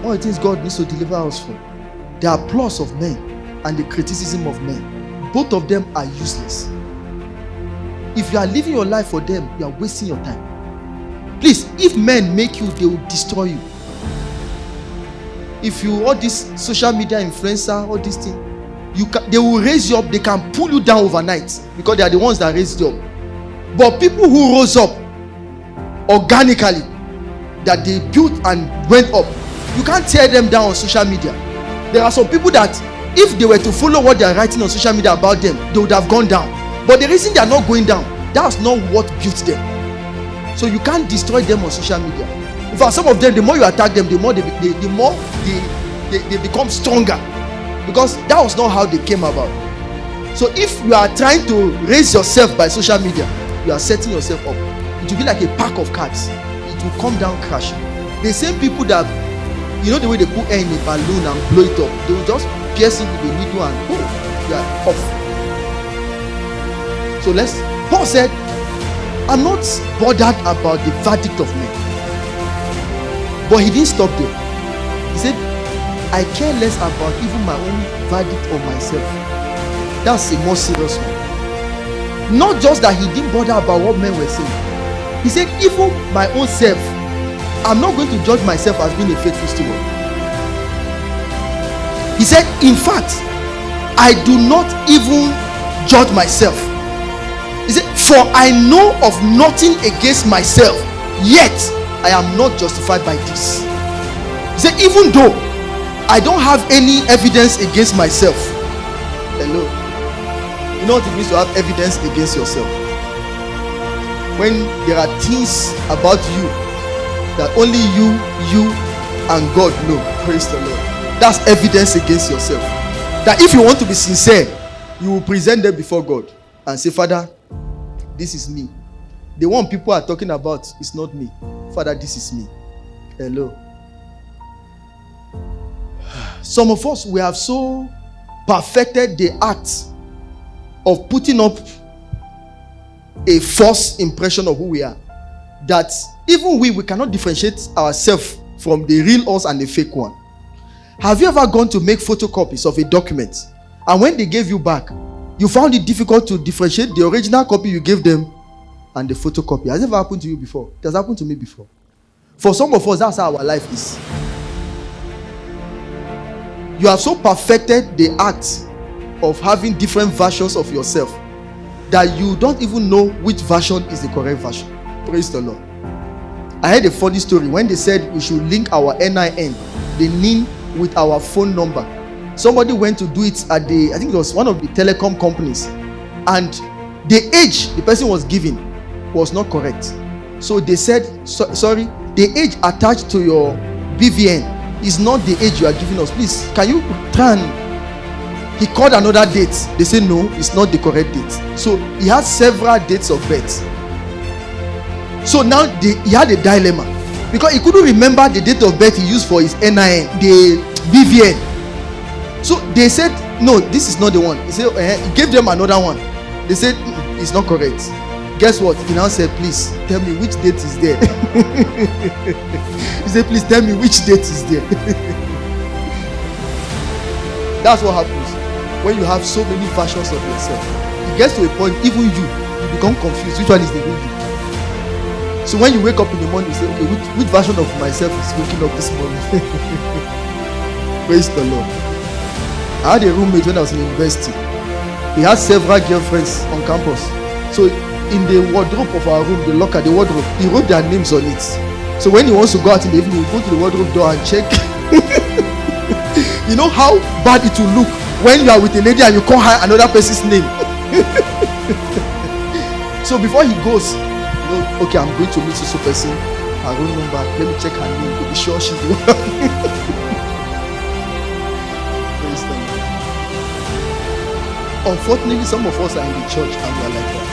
One of the things God needs to deliver us from, the applause of men and the criticism of men. Both of them are useless. If you are living your life for them, you are wasting your time. Please, if men make you, they will destroy you. If you, all this social media influencer, all this thing, they will raise you up, they can pull you down overnight because they are the ones that raised you up. But people who rose up organically, that they built and went up, you can't tear them down on social media. There are some people that if they were to follow what they are writing on social media about them, they would have gone down. But the reason they are not going down, that's not what built them. So you can't destroy them on social media. In fact, some of them, the more you attack them, the more they become stronger, because that was not how they came about. So if you are trying to raise yourself by social media, you are setting yourself up. It will be like a pack of cards. It will come down crashing. The same people that, you know, the way they put air in a balloon and blow it up, they will just pierce it with a needle and you are off. So Paul said, I'm not bothered about the verdict of men. But he didn't stop there. He said, I care less about even my own verdict on myself. That's a more serious one. Not just that he didn't bother about what men were saying. He said, even my own self, I'm not going to judge myself as being a faithful steward. He said, in fact, I do not even judge myself. He said, for I know of nothing against myself, yet I am not justified by this. He said, even though I don't have any evidence against myself. Hello. You know what it means to have evidence against yourself? When there are things about you that only you and God know. Praise the Lord. That's evidence against yourself. That if you want to be sincere, you will present them before God and say, Father, this is me. The one people are talking about is not me. Father, this is me. Hello. Some of us, we have so perfected the act of putting up a false impression of who we are, that even we cannot differentiate ourselves from the real us and the fake one. Have you ever gone to make photocopies of a document, and when they gave you back, you found it difficult to differentiate the original copy you gave them and the photocopy? Has it ever happened to you before? It has happened to me before. For some of us, that's how our life is. You have so perfected the act of having different versions of yourself that you don't even know which version is the correct version. Praise the Lord. I heard a funny story when they said we should link our NIN, the NIN, with our phone number. Somebody went to do it at I think it was one of the telecom companies, and the age the person was given was not correct. So they said, sorry, the age attached to your BVN is not the age you are giving us. Please, can you try and... He called another date. They said, no, it's not the correct date. So he had several dates of birth. So now he had a dilemma, because he couldn't remember the date of birth he used for his NIN, the BVN. So they said, no, this is not the one. He said, he gave them another one. They said, it's not correct. Guess what? He now said, please tell me which date is there. He said, please tell me which date is there. That's what happens when you have so many versions of yourself. It gets to a point, even you become confused. Which one is the real you? So when you wake up in the morning, you say, okay, which version of myself is waking up this morning? Praise the Lord. I had a roommate when I was in university. He had several girlfriends on campus. So in the wardrobe of our room, the locker, the wardrobe, he wrote their names on it. So when he wants to go out in the evening, he will go to the wardrobe door and check. You know how bad it will look when you are with a lady and you call her another person's name. So before he goes, you know, okay, I'm going to meet this person, her room number, let me check her name to be sure she's the one. Praise the Lord. Unfortunately, some of us are in the church and we are like that.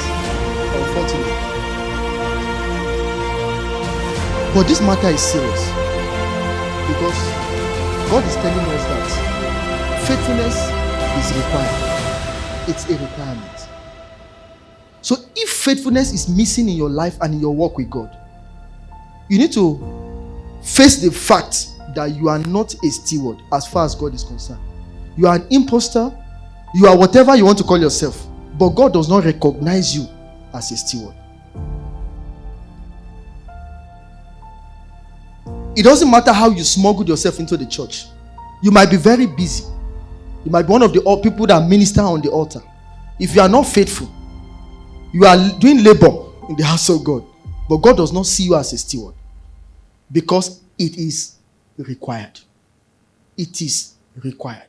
Unfortunately. But this matter is serious, because God is telling us that faithfulness is required. It's a requirement. So if faithfulness is missing in your life and in your walk with God, You need to face the fact that you are not a steward as far as God is concerned. You are an imposter. You are whatever you want to call yourself. But God does not recognize you as a steward. It doesn't matter how you smuggled yourself into the church. You might be very busy. You might be one of the people that minister on the altar. If you are not faithful, you are doing labor in the house of God. But God does not see you as a steward. Because it is required. It is required.